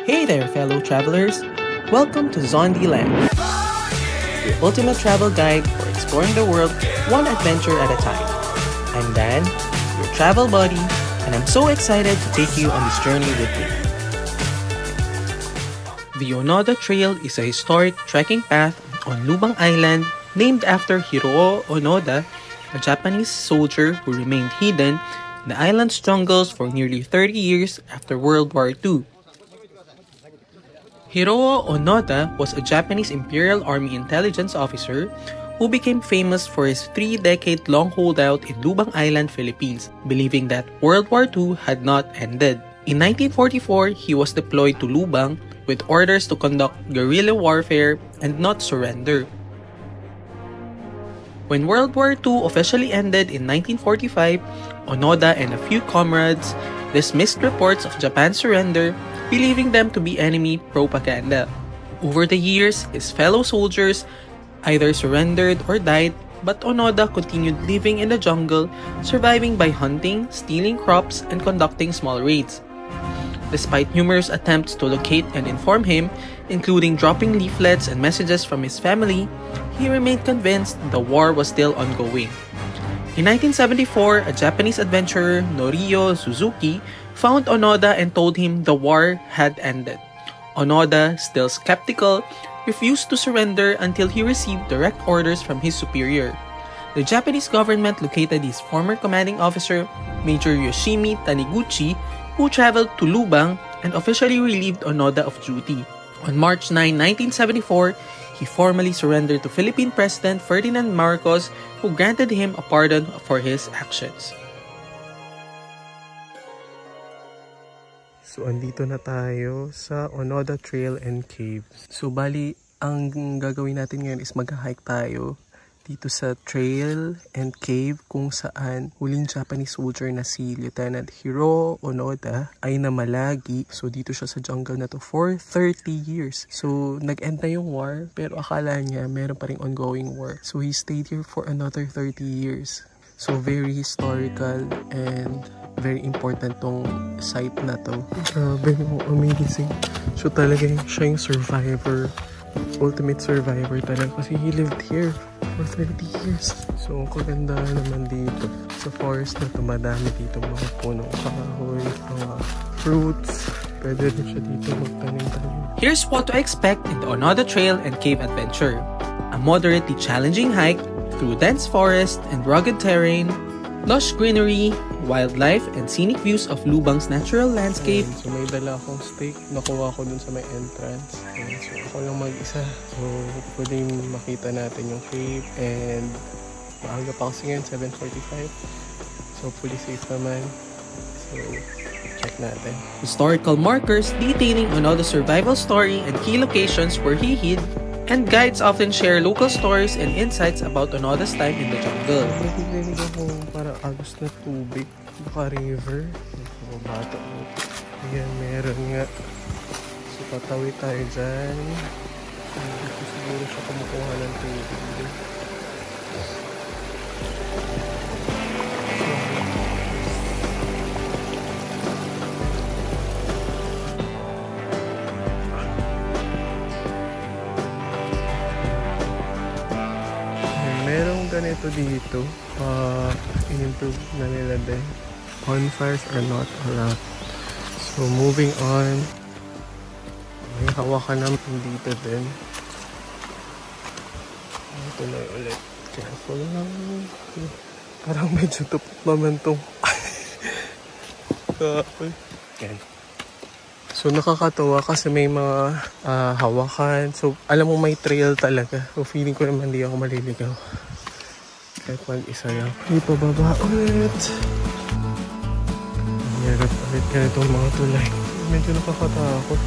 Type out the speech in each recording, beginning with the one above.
Hey there, fellow travelers! Welcome to Zondi Land, your ultimate travel guide for exploring the world one adventure at a time. I'm Dan, your travel buddy, and I'm so excited to take you on this journey with me. The Onoda Trail is a historic trekking path on Lubang Island named after Hiroo Onoda, a Japanese soldier who remained hidden in the island's jungles for nearly 30 years after World War II. Hiroo Onoda was a Japanese Imperial Army intelligence officer who became famous for his 3-decade-long holdout in Lubang Island, Philippines, believing that World War II had not ended. In 1944, he was deployed to Lubang with orders to conduct guerrilla warfare and not surrender. When World War II officially ended in 1945, Onoda and a few comrades dismissed reports of Japan's surrender, believing them to be enemy propaganda. Over the years, his fellow soldiers either surrendered or died, but Onoda continued living in the jungle, surviving by hunting, stealing crops, and conducting small raids. Despite numerous attempts to locate and inform him, including dropping leaflets and messages from his family, he remained convinced the war was still ongoing. In 1974, a Japanese adventurer, Norio Suzuki, found Onoda and told him the war had ended. Onoda, still skeptical, refused to surrender until he received direct orders from his superior. The Japanese government located his former commanding officer, Major Yoshimi Taniguchi, who traveled to Lubang and officially relieved Onoda of duty. On March 9, 1974, he formally surrendered to Philippine President Ferdinand Marcos, who granted him a pardon for his actions. So, andito na tayo sa Onoda Trail and Caves. So, bali, ang gagawin natin ngayon is mag-hike tayo dito sa trail and cave kung saan huling Japanese soldier na si Lieutenant Hiroo Onoda ay namalagi. So, dito siya sa jungle na to for 30 years. So, nag-end na yung war, pero akala niya meron pa ring ongoing war. So, he stayed here for another 30 years. So, very historical and very important tong site na to. Grabe, amazing. So, talaga siya yung survivor. Ultimate survivor talaga kasi he lived here for 30 years. So, ang kaganda naman dito sa forest na to, madami dito mga punong kahoy, mga fruits. Pwede rin siya dito magtanim-tanim. Here's what to expect in the Onoda Trail and Cave Adventure. A moderately challenging hike through dense forest and rugged terrain, lush greenery, wildlife, and scenic views of Lubang's natural landscape. So, may dala akong steak. Nakuha ko dun sa may entrance. So, ako lang mag-isa. So, pwedeng makita natin yung cave. And, maaga pa kasi ngayon, 7:45. So, hopefully safe naman. So, check natin. Historical markers detailing Onoda's survival story and key locations where he hid, and guides often share local stories and insights about Onoda's time in the jungle. Narinig ako parang agos na tubig. Baka river. Bato. Ayan, meron nga. So, patawid tayo dyan. Dito siguro siya kumukuha ng tubig. Merong ganito dito. In-improve na nila din. Bonfires are not allowed. So, moving on. May hawakan naman dito din. Ito na ulit. Careful lang. Parang medyo tupok naman itong yan. So, nakakatawa kasi may mga hawakan. So, alam mo may trail talaga. So, feeling ko naman di ako maliligaw. Kahit mag-isa lang. Ipababa ulit. Meron ulit ganitong mga tulay. Medyo nakakatakot.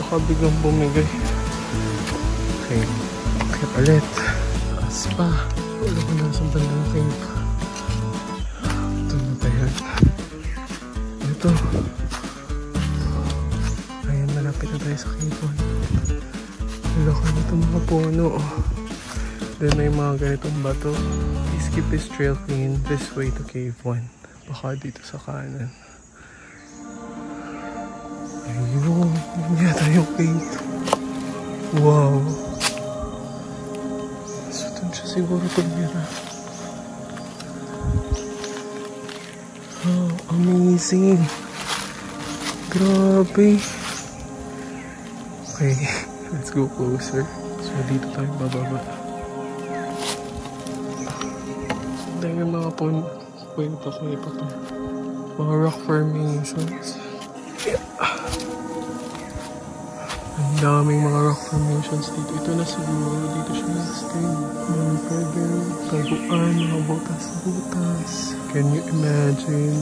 Baka biglang bumigay. Okay. Akit ulit. Taas pa. Wala ko na sa bandang cave. Ito na ba yan? Ito. Ayan, malapit na tayo sa cave 1. Wala ka nito mga puno. Then may mga ganitong bato. Please keep this trail clean. This way to cave 1. Baka dito sa kanan. Ayun. yung cave. Wow. So, dun siya siguro tumira. Oh, amazing. Grabe. Okay, let's go closer. So, dito tayo bababa. Dahil yung mga kwento ko iba to. Mga rock formations. Ang daming mga rock formations dito. Ito na siguro. Dito siya nag-stay. Mga pwede taguan, mga butas-butas. Can you imagine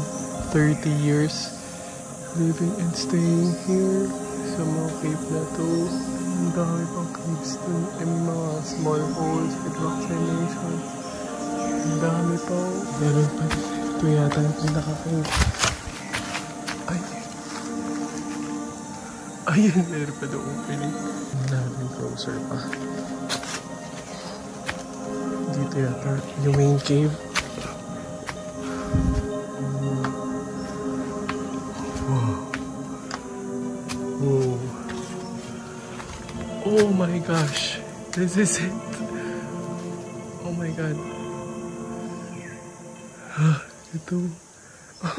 30 years living and staying here sa mga cave na to? Ang dami pang caves dun. May mga small holes with rock formations. Ang dami pa. Meron pa. Ito yata yung pinaka-cave. Ay. Ayun, meron pa doon opening. Natin closer pa. Dito yata yung main cave. Wow. Whoa. Oh my gosh. This is it. Oh my god. Ito.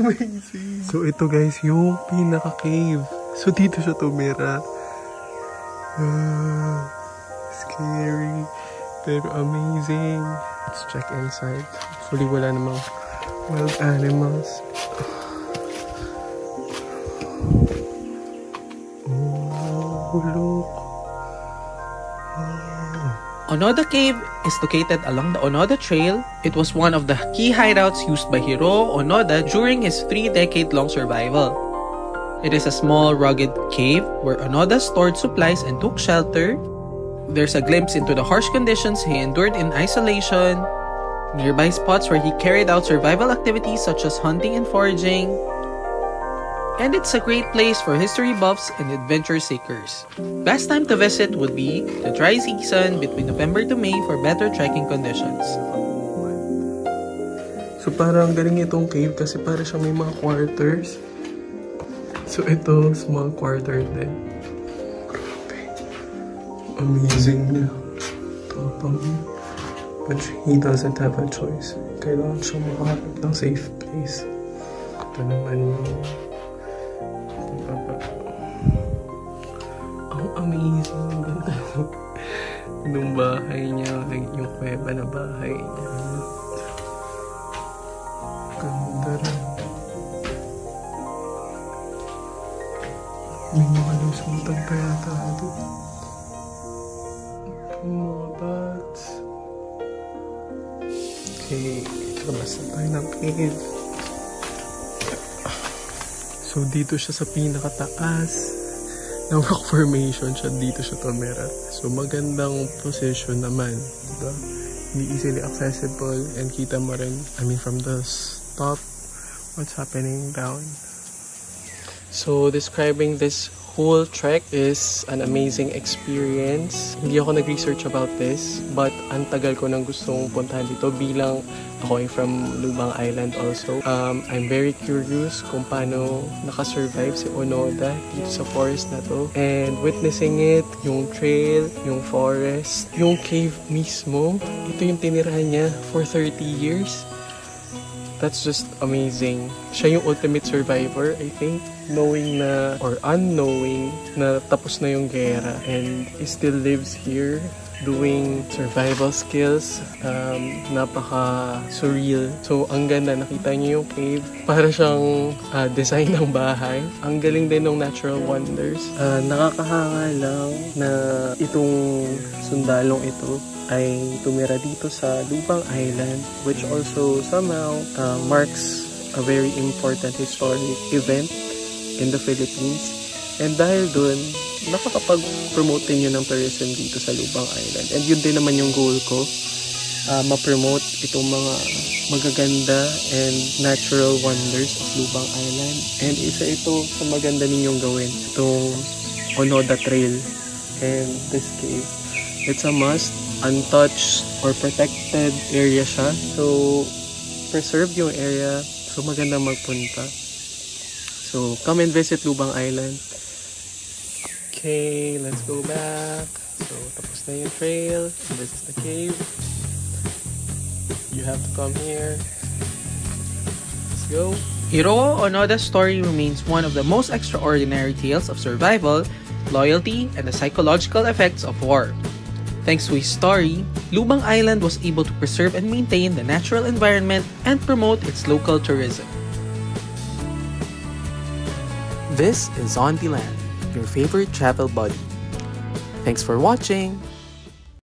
Amazing. So ito guys, yung pinaka-cave. So dito siya tumira. Scary. Pero amazing. Let's check inside. Hopefully wala namang wild animals. Oh, look. Onoda Cave is located along the Onoda Trail. It was one of the key hideouts used by Hiroo Onoda during his 3-decade-long survival. It is a small, rugged cave where Onoda stored supplies and took shelter. There's a glimpse into the harsh conditions he endured in isolation, nearby spots where he carried out survival activities such as hunting and foraging, and it's a great place for history buffs and adventure seekers. Best time to visit would be the dry season between November to May for better trekking conditions. So parang galing itong cave kasi para siya may mga quarters. So ito, small quarter din. Grabe. Amazing niya. Tapang. But he doesn't have a choice. Kailangan siya makahanap ng safe place. Ito naman yung ang amazing. Ang ganda ng bahay niya. Yung kuweba na bahay niya. Ganda rin. May mga lusutan pa yata ito. Mga bats. Okay, labas na tayo ng cave. So dito siya sa pinakataas ng rock formation siya. Dito siya tumira. So magandang position naman. Diba? Hindi easily accessible and kita mo rin, I mean from the top, what's happening down. So, describing this whole trek is an amazing experience. Hindi ako nag-research about this, but ang tagal ko nang gustong puntahan dito bilang ako ay from Lubang Island also. I'm very curious kung paano nakasurvive si Onoda dito sa forest na to. And witnessing it, yung trail, yung forest, yung cave mismo, ito yung tinirahan niya for 30 years. That's just amazing. Siya yung ultimate survivor, I think. Knowing na, or unknowing, na tapos na yung gera. And he still lives here, doing survival skills. Napaka-surreal. So, ang ganda. Nakita niyo yung cave. Para siyang design ng bahay. Ang galing din ng natural wonders. Nakakahanga lang na itong sundalong ito ay tumira dito sa Lubang Island, which also somehow marks a very important historic event in the Philippines. And dahil dun, nakakapag-promote din yun ng tourism dito sa Lubang Island. And yun din naman yung goal ko, ma-promote itong mga magaganda and natural wonders of Lubang Island. And isa ito sa maganda ninyong gawin, itong Onoda Trail and this cave. It's a must. Untouched or protected area siya. So, preserved yung area. So, magandang magpunta. So, come and visit Lubang Island. Okay, let's go back. So, tapos na yung trail. This is the cave. You have to come here. Let's go. Hiroo Onoda's story remains one of the most extraordinary tales of survival, loyalty, and the psychological effects of war. Thanks to his story, Lubang Island was able to preserve and maintain the natural environment and promote its local tourism. This is On The Land, your favorite travel buddy. Thanks for watching!